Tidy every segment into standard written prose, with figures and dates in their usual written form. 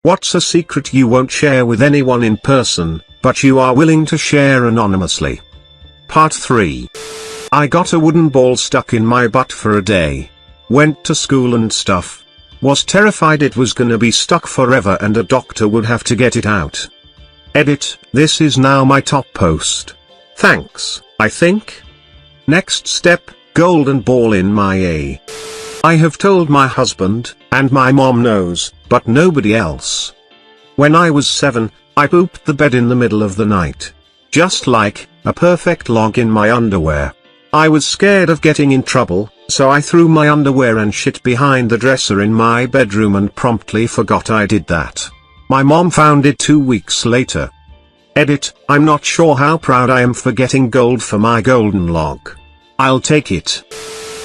What's a secret you won't share with anyone in person, but you are willing to share anonymously? Part 3. I got a wooden ball stuck in my butt for a day. Went to school and stuff. Was terrified it was gonna be stuck forever and a doctor would have to get it out. Edit, this is now my top post. Thanks, I think. Next step, golden ball in my A. I have told my husband, and my mom knows, but nobody else. When I was 7, I pooped the bed in the middle of the night. Just like, a perfect log in my underwear. I was scared of getting in trouble, so I threw my underwear and shit behind the dresser in my bedroom and promptly forgot I did that. My mom found it 2 weeks later. Edit, I'm not sure how proud I am for getting gold for my golden log. I'll take it.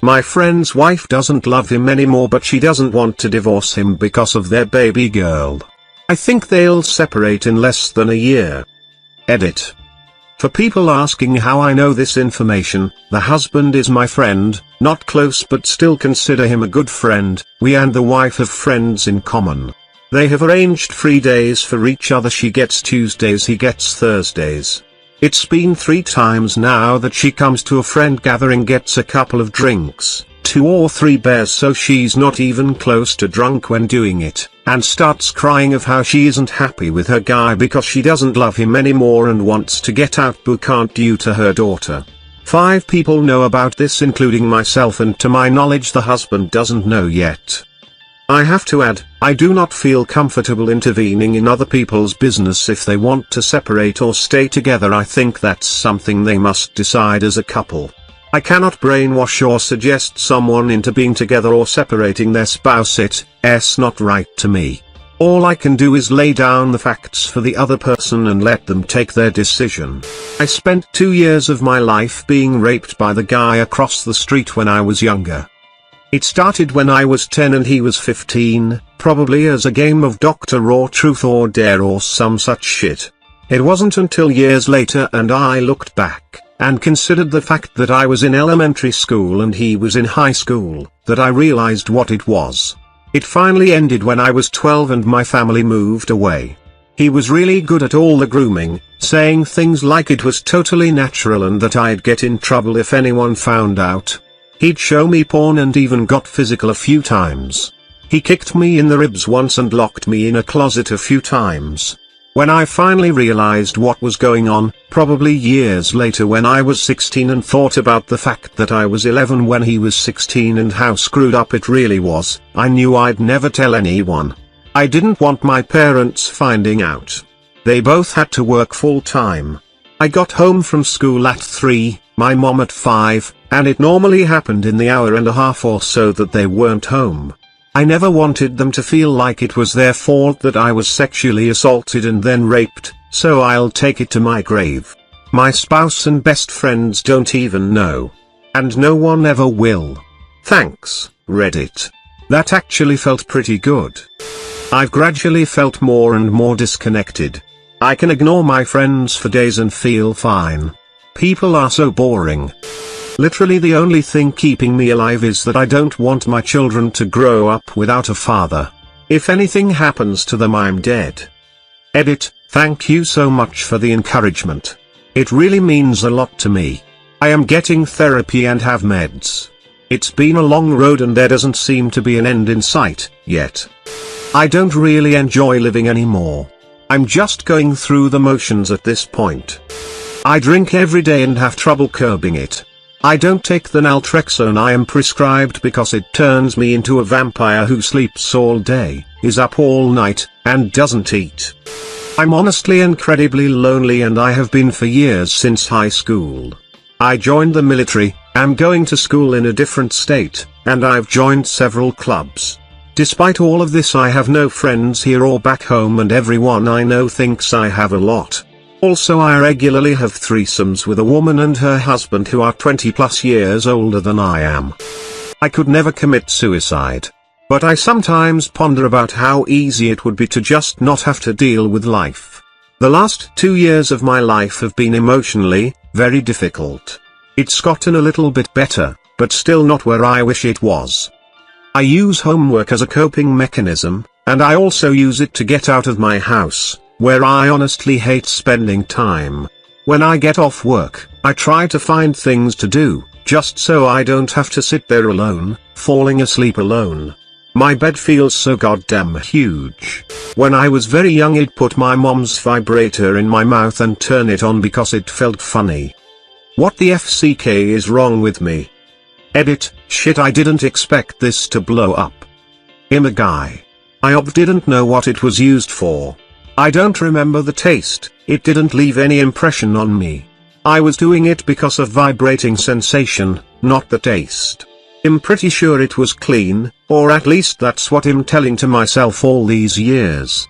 My friend's wife doesn't love him anymore, but she doesn't want to divorce him because of their baby girl. I think they'll separate in less than a year. Edit. For people asking how I know this information, the husband is my friend, not close but still consider him a good friend. We and the wife have friends in common. They have arranged free days for each other. She gets Tuesdays, he gets Thursdays. It's been 3 times now that she comes to a friend gathering, gets a couple of drinks, 2 or 3 beers, so she's not even close to drunk when doing it, and starts crying of how she isn't happy with her guy because she doesn't love him anymore and wants to get out but can't due to her daughter. 5 people know about this including myself, and to my knowledge the husband doesn't know yet. I have to add, I do not feel comfortable intervening in other people's business if they want to separate or stay together. I think that's something they must decide as a couple. I cannot brainwash or suggest someone into being together or separating their spouse. It's not right to me. All I can do is lay down the facts for the other person and let them take their decision. I spent 2 years of my life being raped by the guy across the street when I was younger. It started when I was 10 and he was 15, probably as a game of Doctor or Truth or Dare or some such shit. It wasn't until years later and I looked back, and considered the fact that I was in elementary school and he was in high school, that I realized what it was. It finally ended when I was 12 and my family moved away. He was really good at all the grooming, saying things like it was totally natural and that I'd get in trouble if anyone found out. He'd show me porn and even got physical a few times. He kicked me in the ribs once and locked me in a closet a few times. When I finally realized what was going on, probably years later when I was 16, and thought about the fact that I was 11 when he was 16 and how screwed up it really was, I knew I'd never tell anyone. I didn't want my parents finding out. They both had to work full time. I got home from school at 3, my mom at 5, and it normally happened in the hour and a half or so that they weren't home. I never wanted them to feel like it was their fault that I was sexually assaulted and then raped, so I'll take it to my grave. My spouse and best friends don't even know. And no one ever will. Thanks, Reddit. That actually felt pretty good. I've gradually felt more and more disconnected. I can ignore my friends for days and feel fine. People are so boring. Literally the only thing keeping me alive is that I don't want my children to grow up without a father. If anything happens to them, I'm dead. Edit, thank you so much for the encouragement. It really means a lot to me. I am getting therapy and have meds. It's been a long road and there doesn't seem to be an end in sight, yet. I don't really enjoy living anymore. I'm just going through the motions at this point. I drink every day and have trouble curbing it. I don't take the naltrexone I am prescribed because it turns me into a vampire who sleeps all day, is up all night, and doesn't eat. I'm honestly incredibly lonely, and I have been for years since high school. I joined the military, am going to school in a different state, and I've joined several clubs. Despite all of this, I have no friends here or back home, and everyone I know thinks I have a lot. Also, I regularly have threesomes with a woman and her husband who are 20+ years older than I am. I could never commit suicide. But I sometimes ponder about how easy it would be to just not have to deal with life. The last 2 years of my life have been emotionally very difficult. It's gotten a little bit better, but still not where I wish it was. I use homework as a coping mechanism, And I also use it to get out of my house, where I honestly hate spending time. When I get off work, I try to find things to do, just so I don't have to sit there alone, falling asleep alone. My bed feels so goddamn huge. When I was very young, I'd put my mom's vibrator in my mouth and turn it on because it felt funny. What the FCK is wrong with me? Edit, shit, I didn't expect this to blow up. I'm a guy. I didn't know what it was used for. I don't remember the taste, it didn't leave any impression on me. I was doing it because of vibrating sensation, not the taste. I'm pretty sure it was clean, or at least that's what I'm telling to myself all these years.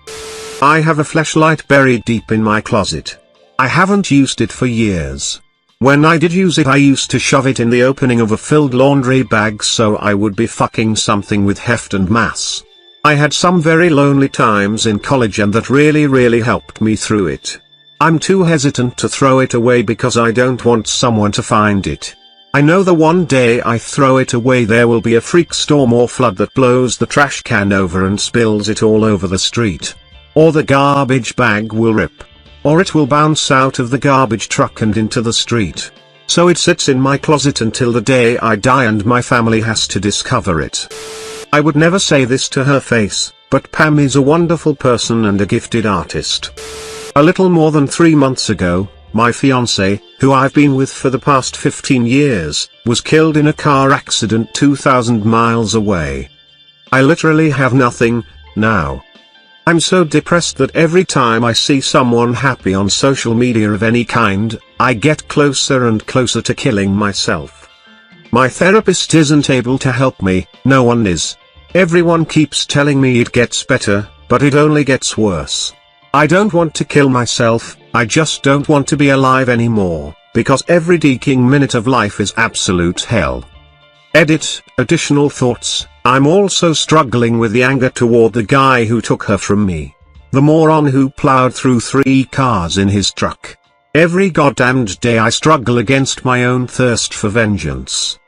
I have a fleshlight buried deep in my closet. I haven't used it for years. When I did use it, I used to shove it in the opening of a filled laundry bag so I would be fucking something with heft and mass. I had some very lonely times in college and that really helped me through it. I'm too hesitant to throw it away because I don't want someone to find it. I know the one day I throw it away there will be a freak storm or flood that blows the trash can over and spills it all over the street. Or the garbage bag will rip. Or it will bounce out of the garbage truck and into the street. So it sits in my closet until the day I die and my family has to discover it. I would never say this to her face, but Pam is a wonderful person and a gifted artist. A little more than 3 months ago, my fiancé, who I've been with for the past 15 years, was killed in a car accident 2,000 miles away. I literally have nothing, now. I'm so depressed that every time I see someone happy on social media of any kind, I get closer and closer to killing myself. My therapist isn't able to help me, no one is. Everyone keeps telling me it gets better, but it only gets worse. I don't want to kill myself, I just don't want to be alive anymore, because every decaying minute of life is absolute hell. Edit, additional thoughts, I'm also struggling with the anger toward the guy who took her from me. The moron who plowed through 3 cars in his truck. Every goddamned day I struggle against my own thirst for vengeance.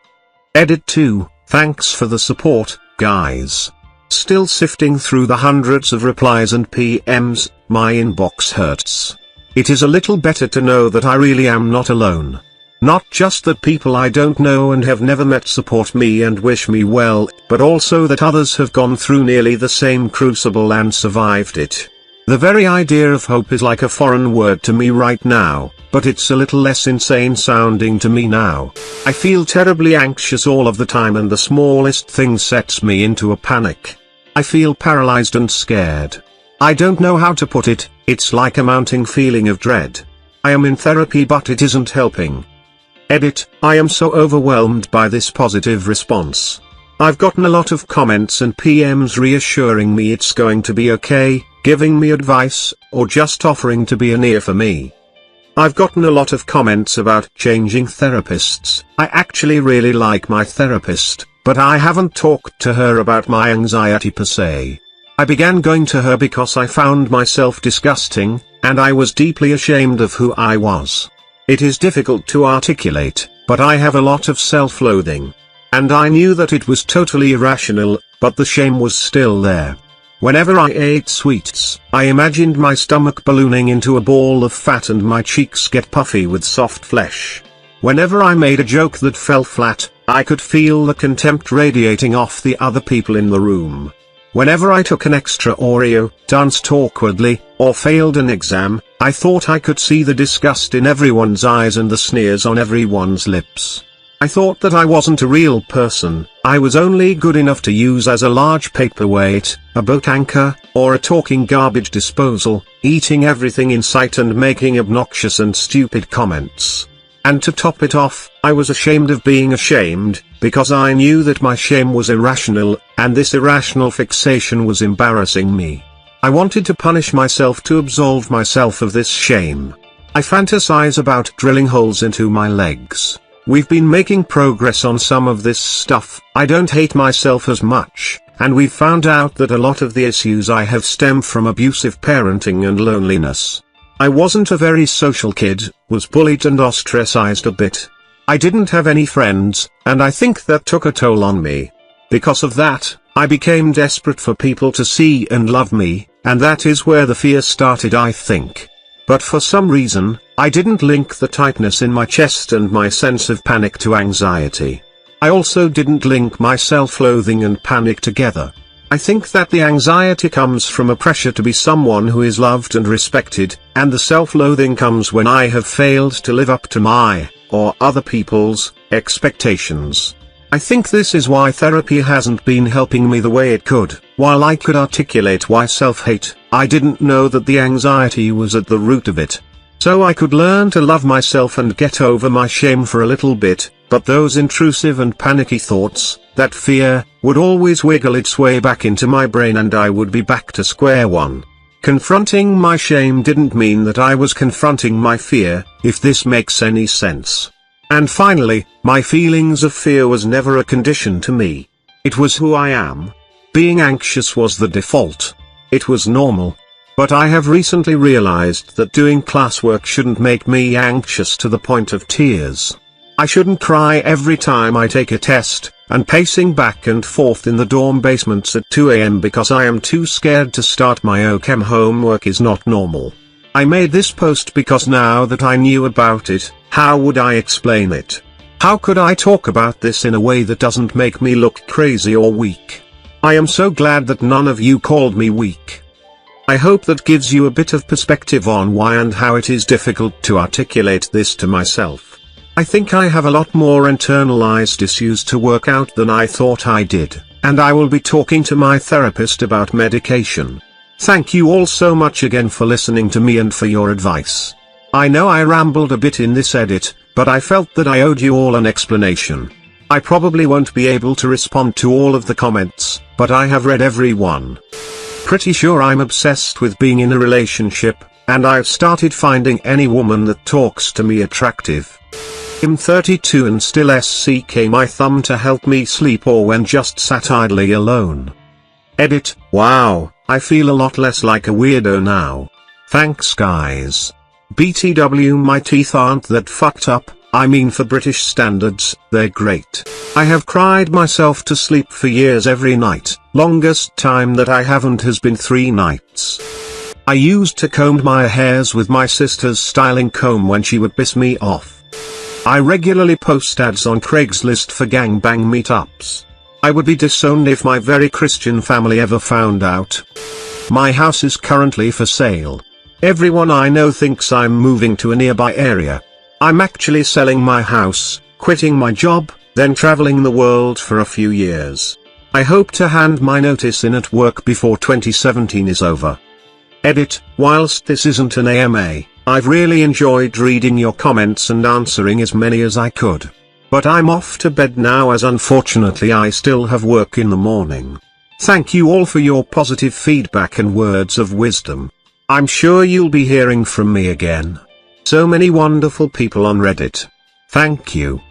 Edit 2, thanks for the support, guys. Still sifting through the hundreds of replies and PMs, my inbox hurts. It is a little better to know that I really am not alone. Not just that people I don't know and have never met support me and wish me well, but also that others have gone through nearly the same crucible and survived it. The very idea of hope is like a foreign word to me right now, but it's a little less insane sounding to me now. I feel terribly anxious all of the time and the smallest thing sets me into a panic. I feel paralyzed and scared. I don't know how to put it, it's like a mounting feeling of dread. I am in therapy but it isn't helping. Edit, I am so overwhelmed by this positive response. I've gotten a lot of comments and PMs reassuring me it's going to be okay, giving me advice, or just offering to be an ear for me. I've gotten a lot of comments about changing therapists. I actually really like my therapist, but I haven't talked to her about my anxiety per se. I began going to her because I found myself disgusting, and I was deeply ashamed of who I was. It is difficult to articulate, but I have a lot of self-loathing. And I knew that it was totally irrational, but the shame was still there. Whenever I ate sweets, I imagined my stomach ballooning into a ball of fat and my cheeks get puffy with soft flesh. Whenever I made a joke that fell flat, I could feel the contempt radiating off the other people in the room. Whenever I took an extra Oreo, danced awkwardly, or failed an exam, I thought I could see the disgust in everyone's eyes and the sneers on everyone's lips. I thought that I wasn't a real person, I was only good enough to use as a large paperweight, a boat anchor, or a talking garbage disposal, eating everything in sight and making obnoxious and stupid comments. And to top it off, I was ashamed of being ashamed, because I knew that my shame was irrational, and this irrational fixation was embarrassing me. I wanted to punish myself to absolve myself of this shame. I fantasize about drilling holes into my legs. We've been making progress on some of this stuff, I don't hate myself as much, and we've found out that a lot of the issues I have stem from abusive parenting and loneliness. I wasn't a very social kid, was bullied and ostracized a bit. I didn't have any friends, and I think that took a toll on me. Because of that, I became desperate for people to see and love me, and that is where the fear started, I think. But for some reason, I didn't link the tightness in my chest and my sense of panic to anxiety. I also didn't link my self-loathing and panic together. I think that the anxiety comes from a pressure to be someone who is loved and respected, and the self-loathing comes when I have failed to live up to my, or other people's, expectations. I think this is why therapy hasn't been helping me the way it could. While I could articulate why self-hate, I didn't know that the anxiety was at the root of it. So I could learn to love myself and get over my shame for a little bit, but those intrusive and panicky thoughts, that fear, would always wiggle its way back into my brain and I would be back to square one. Confronting my shame didn't mean that I was confronting my fear, if this makes any sense. And finally, my feelings of fear was never a condition to me. It was who I am. Being anxious was the default. It was normal. But I have recently realized that doing classwork shouldn't make me anxious to the point of tears. I shouldn't cry every time I take a test, and pacing back and forth in the dorm basements at 2 a.m. because I am too scared to start my OChem homework is not normal. I made this post because now that I knew about it, how would I explain it? How could I talk about this in a way that doesn't make me look crazy or weak? I am so glad that none of you called me weak. I hope that gives you a bit of perspective on why and how it is difficult to articulate this to myself. I think I have a lot more internalized issues to work out than I thought I did, and I will be talking to my therapist about medication. Thank you all so much again for listening to me and for your advice. I know I rambled a bit in this edit, but I felt that I owed you all an explanation. I probably won't be able to respond to all of the comments, but I have read every one. Pretty sure I'm obsessed with being in a relationship, and I've started finding any woman that talks to me attractive. I'm 32 and still SCK my thumb to help me sleep or when just sat idly alone. Edit, wow, I feel a lot less like a weirdo now. Thanks guys. BTW my teeth aren't that fucked up, I mean for British standards, they're great. I have cried myself to sleep for years every night, longest time that I haven't has been 3 nights. I used to comb my hairs with my sister's styling comb when she would piss me off. I regularly post ads on Craigslist for gangbang meetups. I would be disowned if my very Christian family ever found out. My house is currently for sale. Everyone I know thinks I'm moving to a nearby area. I'm actually selling my house, quitting my job, then traveling the world for a few years. I hope to hand my notice in at work before 2017 is over. Edit, whilst this isn't an AMA, I've really enjoyed reading your comments and answering as many as I could. But I'm off to bed now as unfortunately I still have work in the morning. Thank you all for your positive feedback and words of wisdom. I'm sure you'll be hearing from me again. So many wonderful people on Reddit. Thank you.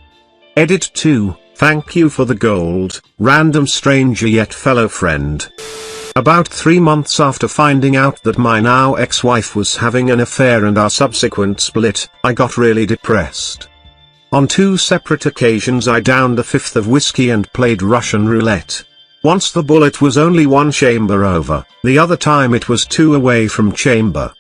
Edit 2, thank you for the gold, random stranger yet fellow friend. About 3 months after finding out that my now ex-wife was having an affair and our subsequent split, I got really depressed. On 2 separate occasions I downed a 5th of whiskey and played Russian roulette. Once the bullet was only 1 chamber over, the other time it was 2 away from chamber.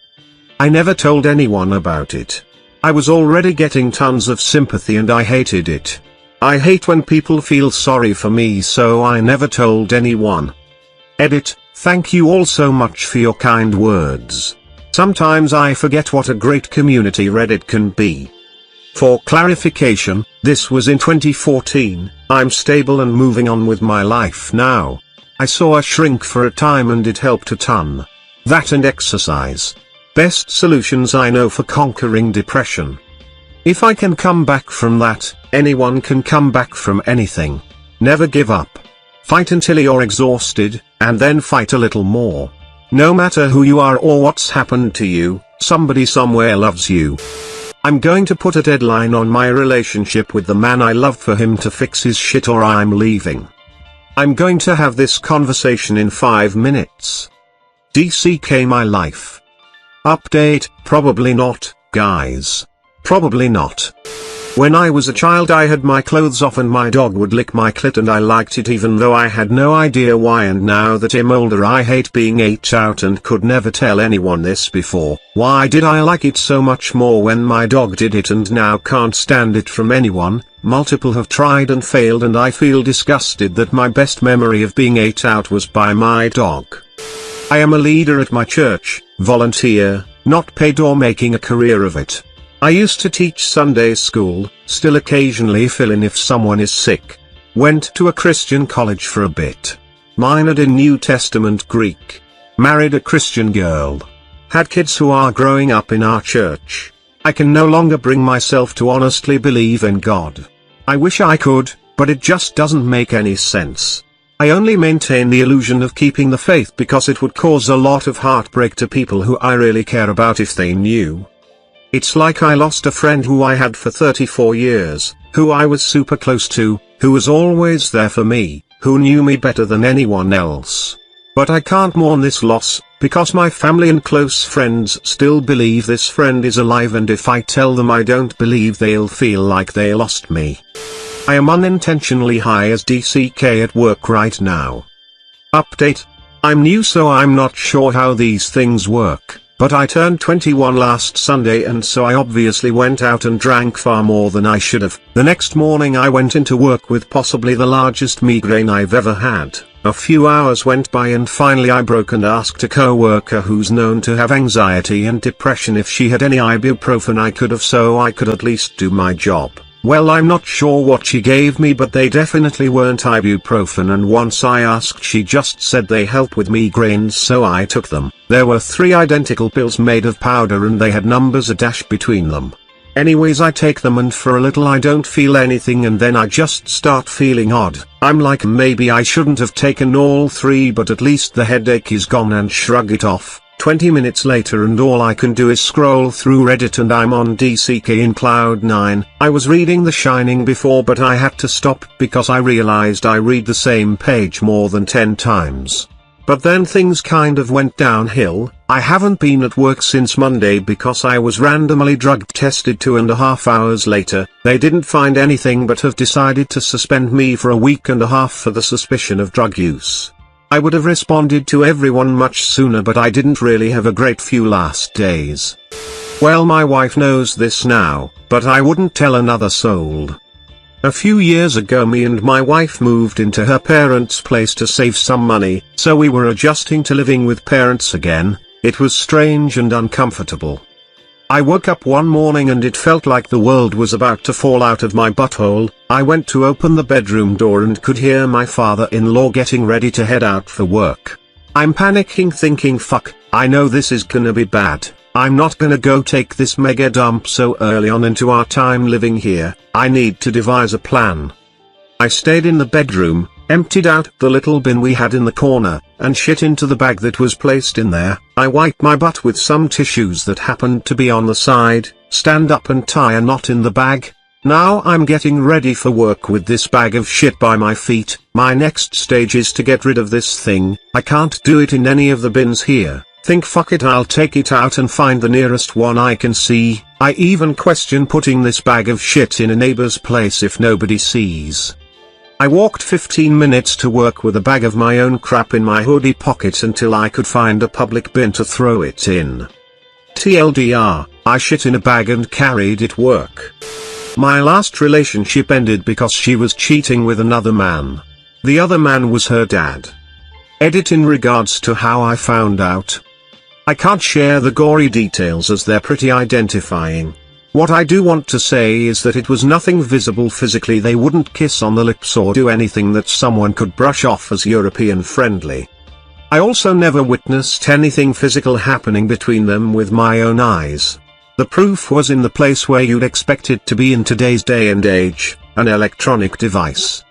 I never told anyone about it. I was already getting tons of sympathy and I hated it. I hate when people feel sorry for me, so I never told anyone. Edit, thank you all so much for your kind words. Sometimes I forget what a great community Reddit can be. For clarification, this was in 2014, I'm stable and moving on with my life now. I saw a shrink for a time and it helped a ton. That and exercise. Best solutions I know for conquering depression. If I can come back from that, anyone can come back from anything. Never give up. Fight until you're exhausted, and then fight a little more. No matter who you are or what's happened to you, somebody somewhere loves you. I'm going to put a deadline on my relationship with the man I love for him to fix his shit or I'm leaving. I'm going to have this conversation in 5 minutes. DCK my life. Update, probably not, guys. Probably not. When I was a child I had my clothes off and my dog would lick my clit and I liked it even though I had no idea why, and now that I'm older I hate being ate out and could never tell anyone this before. Why did I like it so much more when my dog did it and now can't stand it from anyone? Multiple have tried and failed and I feel disgusted that my best memory of being ate out was by my dog. I am a leader at my church, volunteer, not paid or making a career of it. I used to teach Sunday school, still occasionally fill in if someone is sick. Went to a Christian college for a bit. Minored in New Testament Greek. Married a Christian girl. Had kids who are growing up in our church. I can no longer bring myself to honestly believe in God. I wish I could, but it just doesn't make any sense. I only maintain the illusion of keeping the faith because it would cause a lot of heartbreak to people who I really care about if they knew. It's like I lost a friend who I had for 34 years, who I was super close to, who was always there for me, who knew me better than anyone else. But I can't mourn this loss, because my family and close friends still believe this friend is alive, and if I tell them I don't believe they'll feel like they lost me. I am unintentionally high as DCK at work right now. Update. I'm new so I'm not sure how these things work. But I turned 21 last Sunday and so I obviously went out and drank far more than I should have. The next morning I went into work with possibly the largest migraine I've ever had. A few hours went by and finally I broke and asked a co-worker who's known to have anxiety and depression if she had any ibuprofen I could have so I could at least do my job. Well, I'm not sure what she gave me, but they definitely weren't ibuprofen, and once I asked she just said they help with migraines, so I took them. There were 3 identical pills made of powder and they had numbers a dash between them. Anyways, I take them and for a little I don't feel anything and then I just start feeling odd. I'm like, maybe I shouldn't have taken all 3, but at least the headache is gone, and shrug it off. 20 minutes later and all I can do is scroll through Reddit and I'm on DCK in Cloud 9. I was reading The Shining before but I had to stop because I realized I read the same page more than 10 times. But then things kind of went downhill. I haven't been at work since Monday because I was randomly drug tested 2.5 hours later. They didn't find anything but have decided to suspend me for a week and a half for the suspicion of drug use. I would have responded to everyone much sooner, but I didn't really have a great few last days. Well, my wife knows this now, but I wouldn't tell another soul. A few years ago me and my wife moved into her parents' place to save some money, so we were adjusting to living with parents again. It was strange and uncomfortable. I woke up one morning and it felt like the world was about to fall out of my butthole. I went to open the bedroom door and could hear my father-in-law getting ready to head out for work. I'm panicking thinking, fuck, I know this is gonna be bad. I'm not gonna go take this mega dump so early on into our time living here. I need to devise a plan. I stayed in the bedroom, emptied out the little bin we had in the corner, and shit into the bag that was placed in there. I wiped my butt with some tissues that happened to be on the side, stand up and tie a knot in the bag. Now I'm getting ready for work with this bag of shit by my feet. My next stage is to get rid of this thing. I can't do it in any of the bins here. Think, fuck it, I'll take it out and find the nearest one I can see. I even question putting this bag of shit in a neighbor's place if nobody sees. I walked 15 minutes to work with a bag of my own crap in my hoodie pocket until I could find a public bin to throw it in. TLDR, I shit in a bag and carried it work. My last relationship ended because she was cheating with another man. The other man was her dad. Edit in regards to how I found out. I can't share the gory details as they're pretty identifying. What I do want to say is that it was nothing visible physically. They wouldn't kiss on the lips or do anything that someone could brush off as European friendly. I also never witnessed anything physical happening between them with my own eyes. The proof was in the place where you'd expect it to be in today's day and age, an electronic device.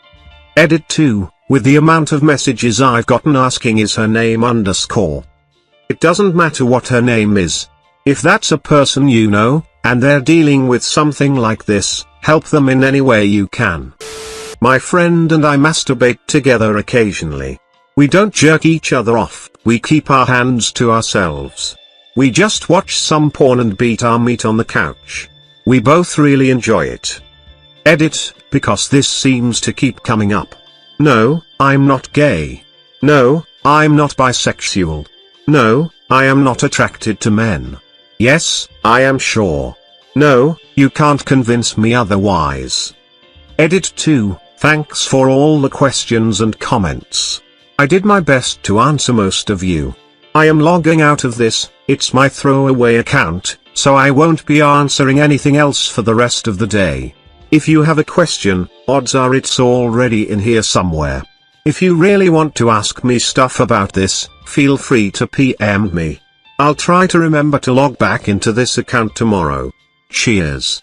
Edit 2, with the amount of messages I've gotten asking is her name _. It doesn't matter what her name is. If that's a person you know, and they're dealing with something like this, help them in any way you can. My friend and I masturbate together occasionally. We don't jerk each other off, we keep our hands to ourselves. We just watch some porn and beat our meat on the couch. We both really enjoy it. Edit, because this seems to keep coming up. No, I'm not gay. No, I'm not bisexual. No, I am not attracted to men. Yes, I am sure. No, you can't convince me otherwise. Edit 2, thanks for all the questions and comments. I did my best to answer most of you. I am logging out of this, it's my throwaway account, so I won't be answering anything else for the rest of the day. If you have a question, odds are it's already in here somewhere. If you really want to ask me stuff about this, feel free to PM me. I'll try to remember to log back into this account tomorrow. Cheers.